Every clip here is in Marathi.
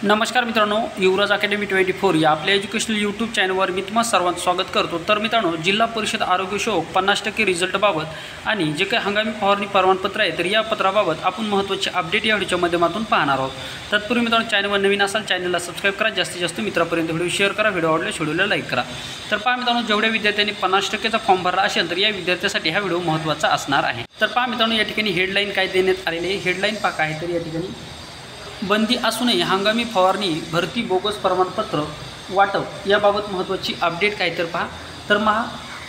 नमस्कार मित्रांनो, युवराज अकॅडमी 24 या आपल्या एज्युकेशनल यूट्यूब चॅनलवर मी तुम्हा सर्वांचं स्वागत करतो। तर मित्रांनो, जिल्हा परिषद आरोग्य सेवक 50% रिझल्टबाबत आणि जे काही हंगामी फवारणी प्रमाणपत्र आहे तर या पत्राबाबत आपण महत्त्वाचे अपडेट या व्हिडिओच्या माध्यमातून पाहणार आहोत। तत्पूर्वी मित्रांनो, चॅनलवर नवीन असाल चॅनलला सबस्क्राइब करा, जास्तीत जास्त मित्रांपर्यंत व्हिडिओ शेअर करा, व्हिडिओ आवडल्यास व्हिडिओला लाईक करा। तर पहा मित्रांनो, जेवढ्या विद्यार्थ्यांनी 50%चा फॉर्म भरला असेल तर या विद्यार्थ्यांसाठी हा व्हिडिओ महत्त्वाचा असणार आहे। तर पहा मित्रांनो, या ठिकाणी हेडलाईन काय देण्यात आलेली आहे, हेडलाईन पहा काय आहे तर या ठिकाणी बंदी असूनही हंगामी फवारणी भरती बोगस प्रमाणपत्र वाटप याबाबत महत्त्वाची अपडेट काय तर पहा। तर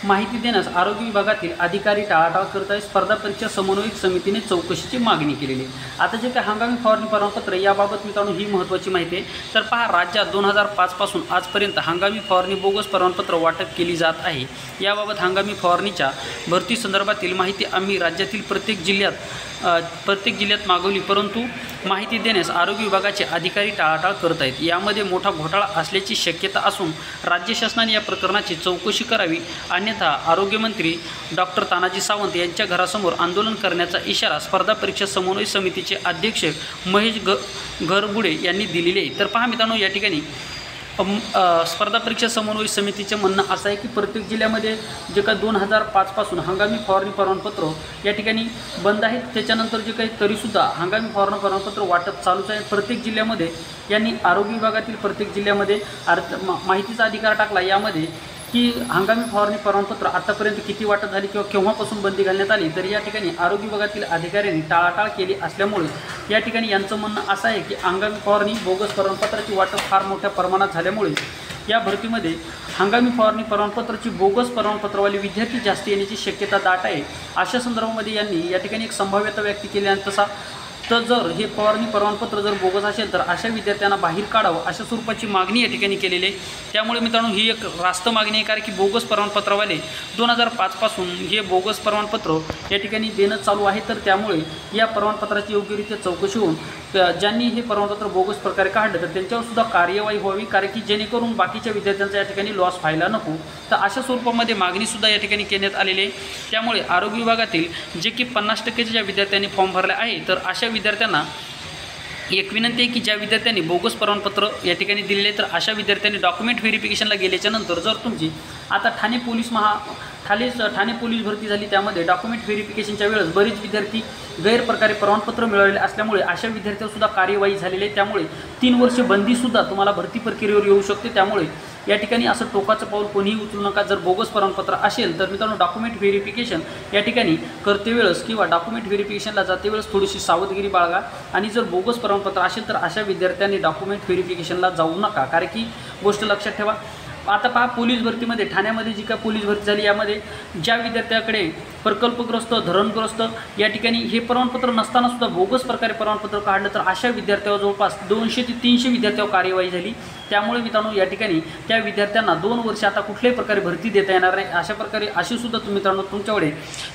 माहिती देण्यास आरोग्य विभागातील अधिकारी टाळाटाळ करत आहे। स्पर्धा परीक्षा समन्वयक समितीने चौकशीची मागणी केलेली आहे। आता जे काही हंगामी फवारणी प्रमाणपत्र याबाबत मित्रांनो ही महत्त्वाची माहिती आहे। तर पहा, राज्यात 2005 पासून आजपर्यंत हंगामी फवारणी बोगस प्रमाणपत्र वाटप केली जात आहे। याबाबत हंगामी फवारणीच्या भरती संदर्भातील माहिती आम्ही राज्यातील प्रत्येक जिल्ह्यात मागवली, परंतु माहिती देण्यास आरोग्य विभागाचे अधिकारी टाळाटाळ करत आहेत। यामध्ये मोठा घोटाळा असल्याची शक्यता असून राज्य शासनाने या प्रकरणाची चौकशी करावी, अन्यथा आरोग्यमंत्री डॉक्टर तानाजी सावंत यांच्या घरासमोर आंदोलन करण्याचा इशारा स्पर्धा परीक्षा समन्वय समितीचे अध्यक्ष महेश घरबुडे यांनी दिलेले आहे। तर पहा मित्रांनो, या ठिकाणी स्पर्धा परीक्षा समन्वय समितीचे म्हणणं असं आहे की प्रत्येक जिल्ह्यामध्ये जे काही 2005 पासून हंगामी फवारणी प्रमाणपत्र या ठिकाणी बंद आहेत, त्याच्यानंतर जे काही तरीसुद्धा हंगामी फवारणी प्रमाणपत्र वाटप चालूच आहे। प्रत्येक जिल्ह्यामध्ये यांनी आरोग्य विभागातील प्रत्येक जिल्ह्यामध्ये माहितीचा अधिकार टाकला यामध्ये की हंगामी फवारणी प्रमाणपत्र आतापर्यंत किती वाटप झाली किंवा केव्हापासून बंदी घालण्यात आली। तर या ठिकाणी आरोग्य विभागातील अधिकाऱ्यांनी टाळाटाळ केली असल्यामुळे या ठिकाणी यांचं म्हणणं असं आहे की हंगामी फवारणी बोगस प्रमाणपत्राची वाटप फार मोठ्या प्रमाणात झाल्यामुळे या भरतीमध्ये हंगामी फवारणी प्रमाणपत्राची बोगस प्रमाणपत्रवाले विद्यार्थी जास्त येण्याची शक्यता दाट आहे। अशा संदर्भामध्ये यांनी या ठिकाणी एक संभाव्यता व्यक्त केली आणि तसा तर जर हे फवारणी प्रमाणपत्र जर बोगस असेल तर अशा विद्यार्थ्यांना बाहेर काढावं अशा स्वरूपाची मागणी या ठिकाणी केलेली आहे। त्यामुळे मित्रांनो, ही एक रास्त मागणी आहे, कारण की बोगस प्रमाणपत्रवाले 2005 पासून हे बोगस प्रमाणपत्र या ठिकाणी देणं चालू आहे। तर त्यामुळे या प्रमाणपत्राची योग्यरित्या चौकशी होऊन ज्यांनी हे प्रमाणपत्र बोगस प्रकारे काढलं तर त्यांच्यावर सुद्धा कार्यवाही व्हावी, कारण की जेणेकरून बाकीच्या विद्यार्थ्यांचा या ठिकाणी लॉस व्हायला नको। तर अशा स्वरूपामध्ये मागणीसुद्धा या ठिकाणी करण्यात आलेली आहे। त्यामुळे आरोग्य विभागातील जे की 50%च्या ज्या विद्यार्थ्यांनी फॉर्म भरले आहे तर अशा विद्यार्थ्यांना एक विनंती आहे की ज्या विद्यार्थ्यांनी बोगस प्रमाणपत्र या ठिकाणी दिलेले तर अशा विद्यार्थ्यांनी डॉक्युमेंट व्हेरिफिकेशनला गेल्याच्या नंतर जर तुमची आता ठाणे पोलीस भरती झाली, त्यामध्ये डॉक्युमेंट व्हेरिफिकेशनच्या वेळेस बरेच विद्यार्थी गैरप्रकारे प्रमाणपत्र मिळवलेले असल्यामुळे अशा विद्यार्थ्यांसुद्धा कार्यवाही झालेली आहे। त्यामुळे 3 वर्ष बंदीसुद्धा तुम्हाला भरती प्रक्रियेवर येऊ शकते। त्यामुळे या ठिकाणी असं टोकाचं पाऊल कोणीही उचलू नका। जर बोगस प्रमाणपत्र असेल तर मित्रांनो, डॉक्युमेंट व्हेरिफिकेशन या ठिकाणी करते वेळेस किंवा डॉक्युमेंट व्हेरिफिकेशनला जाते वेळेस थोडीशी सावधगिरी बाळगा। आणि जर बोगस प्रमाणपत्र असेल तर अशा विद्यार्थ्यांनी डॉक्युमेंट व्हेरिफिकेशनला जाऊ नका, कारण की गोष्ट लक्षात ठेवा। आता पहा, पोलीस भरतीमध्ये ठाण्यामध्ये जी काय पोलीस भरती झाली यामध्ये ज्या विद्यार्थ्याकडे प्रकल्पग्रस्त धरणग्रस्त या ठिकाणी हे प्रमाणपत्र नसताना सुद्धा बोगस प्रकारे प्रमाणपत्र काढलं तर अशा विद्यार्थ्यावर जवळपास 200 ते 300 विद्यार्थ्यावर कार्यवाही झाली। त्यामुळे मित्रांनो, या ठिकाणी त्या विद्यार्थ्यांना 2 वर्ष आता कुठल्याही प्रकारे भरती देता येणार नाही। अशा प्रकारे अशीसुद्धा मित्रांनो तुमच्याकडे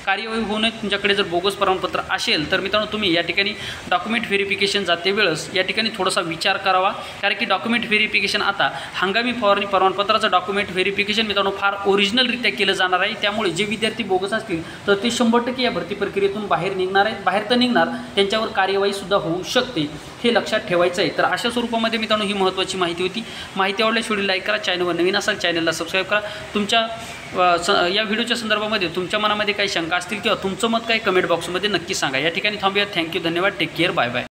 कार्यवाही होऊ नये। तुमच्याकडे जर बोगस प्रमाणपत्र असेल तर मित्रांनो, तुम्ही या ठिकाणी डॉक्युमेंट व्हेरिफिकेशन जाते वेळेस या ठिकाणी थोडासा विचार करावा, कारण की डॉक्युमेंट व्हेरिफिकेशन आता हंगामी फवारणी प्रमाणपत्राचं डॉक्युमेंट व्हेरिफिकेशन मित्रांनो फार ओरिजिनलरित्या केलं जाणार आहे। त्यामुळे जे विद्यार्थी बोगस असतील तर ते 100% या भरती प्रक्रियेतून बाहेर निघणार आहेत, बाहेर तर निघणार, त्यांच्यावर कार्यवाहीसुद्धा होऊ शकते, हे लक्षात ठेवायचं आहे। तर अशा स्वरूपामध्ये मित्रांनो ही महत्त्वाची माहिती होती। माहिती आवडल्यास व्हिडिओ लाईक करा, चॅनलवर नवीन असाल चॅनलला सबस्क्राईब करा। तुमच्या या व्हिडिओच्या संदर्भामध्ये तुमच्या मनामध्ये काही शंका असतील किंवा तुमचं मत काही कमेंट बॉक्समध्ये नक्की सांगा। या ठिकाणी थांबूया। थँक्यू, धन्यवाद, टेक केअर, बाय बाय।